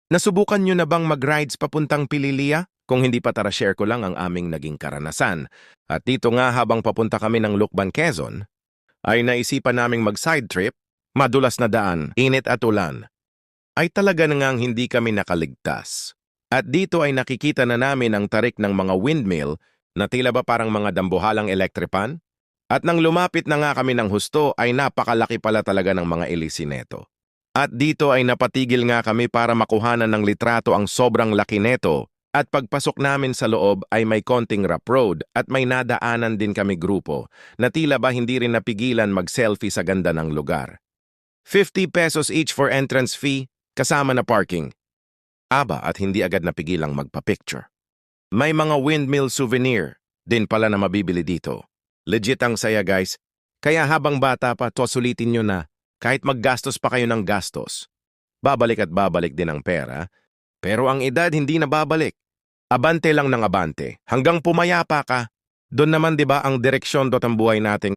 Nasubukan nyo na bang mag-rides papuntang Pililia? Kung hindi pa, tara share ko lang ang aming naging karanasan. At dito nga, habang papunta kami ng Lukban, Quezon, ay naisipan naming mag-side trip, madulas na daan, init at ulan. Ay talaga na ngang hindi kami nakaligtas. At dito ay nakikita na namin ang tarik ng mga windmill na tila ba parang mga dambuhalang elektripan. At nang lumapit na nga kami ng husto ay napakalaki pala talaga ng mga ilisineto. At dito ay napatigil nga kami para makuhanan ng litrato ang sobrang laki neto. At pagpasok namin sa loob ay may konting rough road at may nadaanan din kami grupo na tila ba hindi rin napigilan mag-selfie sa ganda ng lugar. 50 pesos each for entrance fee, kasama na parking. Aba, at hindi agad napigilang magpa-picture. May mga windmill souvenir din pala na mabibili dito. Legit ang saya, guys. Kaya habang bata pa, to sulitin nyo na. Kahit maggastos pa kayo ng gastos. Babalik at babalik din ang pera. Pero ang edad hindi na babalik. Abante lang ng abante. Hanggang pumayapa ka. Doon naman 'di ba ang direksyon dot ang buhay natin.